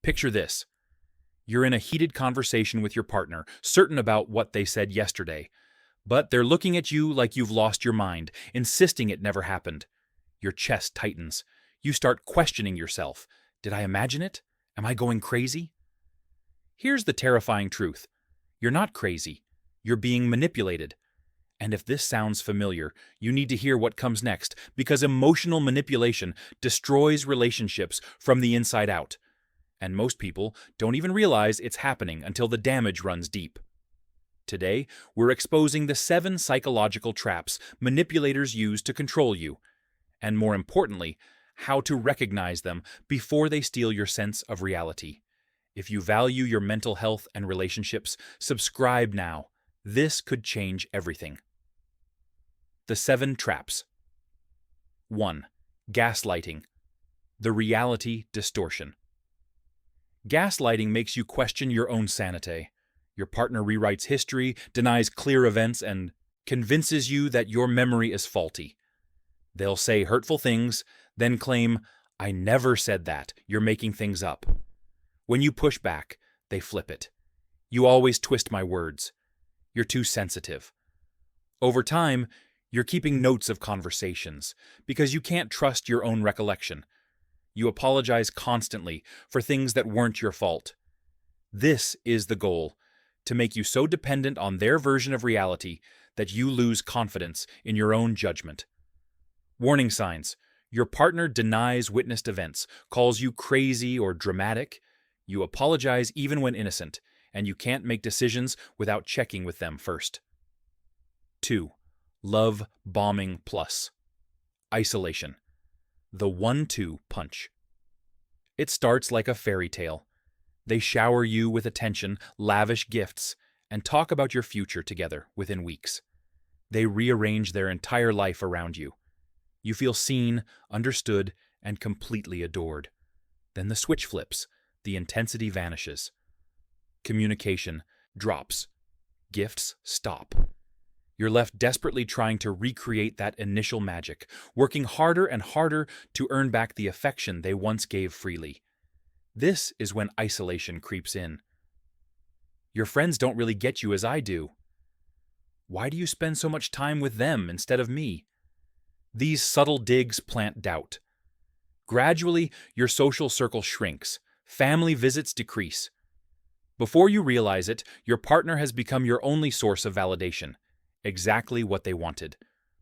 Picture this. You're in a heated conversation with your partner, certain about what they said yesterday. But they're looking at you like you've lost your mind, insisting it never happened. Your chest tightens. You start questioning yourself. Did I imagine it? Am I going crazy? Here's the terrifying truth. You're not crazy. You're being manipulated. And if this sounds familiar, you need to hear what comes next, because emotional manipulation destroys relationships from the inside out. And most people don't even realize it's happening until the damage runs deep. Today, we're exposing the 7 psychological traps manipulators use to control you, and more importantly, how to recognize them before they steal your sense of reality. If you value your mental health and relationships, subscribe now. This could change everything. The 7 traps. 1. Gaslighting. The reality distortion. Gaslighting makes you question your own sanity. Your partner rewrites history, denies clear events, and convinces you that your memory is faulty. They'll say hurtful things, then claim, "I never said that, you're making things up." When you push back, they flip it. "You always twist my words. You're too sensitive." Over time, you're keeping notes of conversations because you can't trust your own recollection. You apologize constantly for things that weren't your fault. This is the goal, to make you so dependent on their version of reality that you lose confidence in your own judgment. Warning signs. Your partner denies witnessed events, calls you crazy or dramatic. You apologize even when innocent, and you can't make decisions without checking with them first. 2. Love bombing plus. Isolation. The 1-2 punch. It starts like a fairy tale. They shower you with attention, lavish gifts, and talk about your future together within weeks. They rearrange their entire life around you. You feel seen, understood, and completely adored. Then the switch flips. The intensity vanishes. Communication drops. Gifts stop. You're left desperately trying to recreate that initial magic, working harder and harder to earn back the affection they once gave freely. This is when isolation creeps in. Your friends don't really get you as I do. Why do you spend so much time with them instead of me? These subtle digs plant doubt. Gradually, your social circle shrinks. Family visits decrease. Before you realize it, your partner has become your only source of validation. Exactly what they wanted.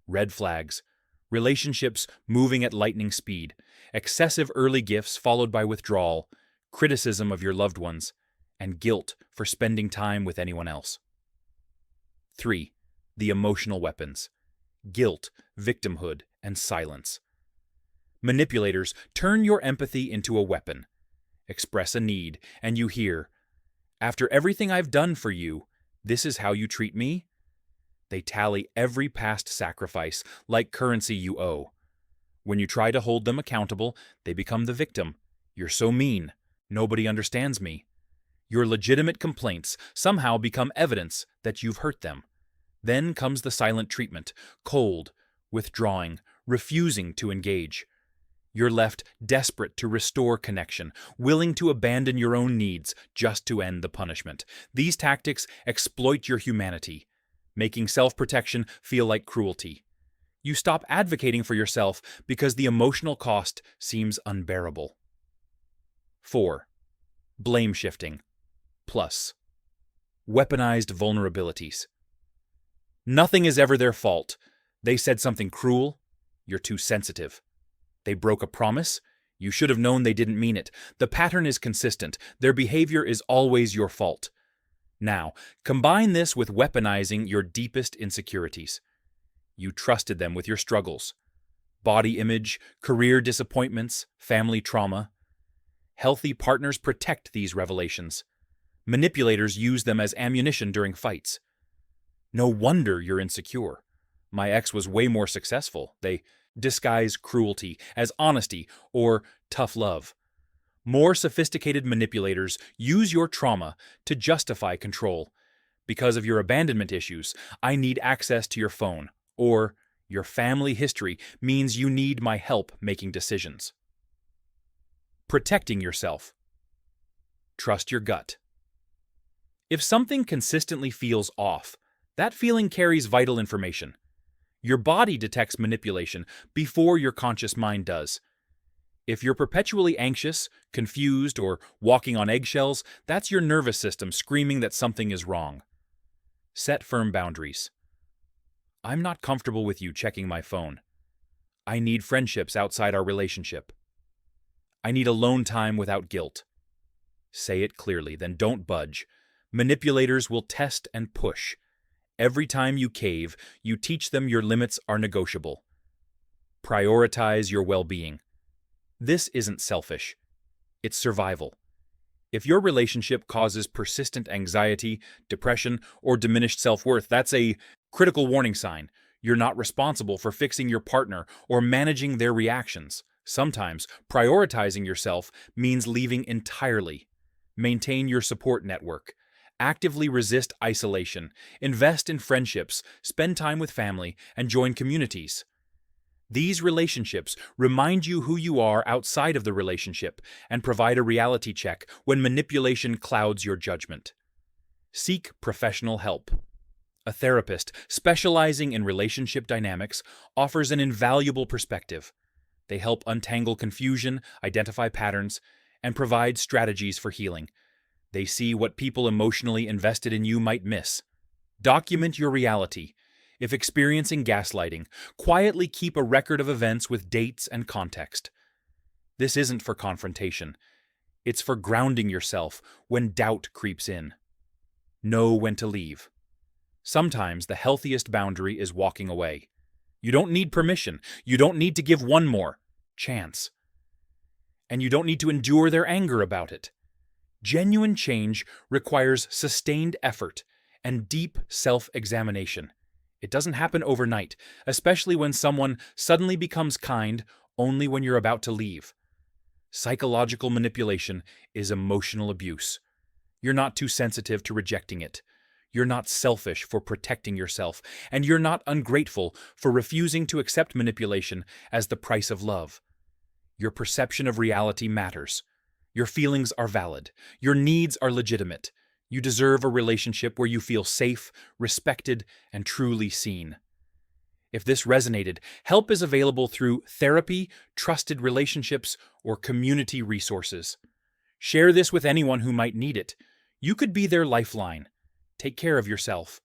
Red flags. Relationships moving at lightning speed. Excessive early gifts followed by withdrawal. Criticism of your loved ones. And guilt for spending time with anyone else. 3. The emotional weapons. Guilt, victimhood, and silence. Manipulators turn your empathy into a weapon. Express a need, and you hear, "After everything I've done for you, this is how you treat me?" They tally every past sacrifice like currency you owe. When you try to hold them accountable, they become the victim. "You're so mean. Nobody understands me." Your legitimate complaints somehow become evidence that you've hurt them. Then comes the silent treatment, cold, withdrawing, refusing to engage. You're left desperate to restore connection, willing to abandon your own needs just to end the punishment. These tactics exploit your humanity, making self-protection feel like cruelty. You stop advocating for yourself because the emotional cost seems unbearable. 4. Blame shifting. Plus. Weaponized vulnerabilities. Nothing is ever their fault. They said something cruel. You're too sensitive. They broke a promise. You should have known they didn't mean it. The pattern is consistent. Their behavior is always your fault. Now, combine this with weaponizing your deepest insecurities. You trusted them with your struggles. Body image, career disappointments, family trauma. Healthy partners protect these revelations. Manipulators use them as ammunition during fights. "No wonder you're insecure. My ex was way more successful." They disguise cruelty as honesty or tough love. More sophisticated manipulators use your trauma to justify control. "Because of your abandonment issues, I need access to your phone," or "your family history means you need my help making decisions." Protecting yourself. Trust your gut. If something consistently feels off, that feeling carries vital information. Your body detects manipulation before your conscious mind does. If you're perpetually anxious, confused, or walking on eggshells, that's your nervous system screaming that something is wrong. Set firm boundaries. I'm not comfortable with you checking my phone. I need friendships outside our relationship. I need alone time without guilt. Say it clearly, then don't budge. Manipulators will test and push. Every time you cave, you teach them your limits are negotiable. Prioritize your well-being. This isn't selfish. It's survival. If your relationship causes persistent anxiety, depression, or diminished self-worth, that's a critical warning sign. You're not responsible for fixing your partner or managing their reactions. Sometimes, prioritizing yourself means leaving entirely. Maintain your support network. Actively resist isolation. Invest in friendships, spend time with family, and join communities. These relationships remind you who you are outside of the relationship and provide a reality check when manipulation clouds your judgment. Seek professional help. A therapist specializing in relationship dynamics offers an invaluable perspective. They help untangle confusion, identify patterns, and provide strategies for healing. They see what people emotionally invested in you might miss. Document your reality. If experiencing gaslighting, quietly keep a record of events with dates and context. This isn't for confrontation. It's for grounding yourself when doubt creeps in. Know when to leave. Sometimes the healthiest boundary is walking away. You don't need permission. You don't need to give one more chance. And you don't need to endure their anger about it. Genuine change requires sustained effort and deep self-examination. It doesn't happen overnight, especially when someone suddenly becomes kind only when you're about to leave. Psychological manipulation is emotional abuse. You're not too sensitive to rejecting it. You're not selfish for protecting yourself, and you're not ungrateful for refusing to accept manipulation as the price of love. Your perception of reality matters. Your feelings are valid. Your needs are legitimate. You deserve a relationship where you feel safe, respected, and truly seen. If this resonated, help is available through therapy, trusted relationships, or community resources. Share this with anyone who might need it. You could be their lifeline. Take care of yourself.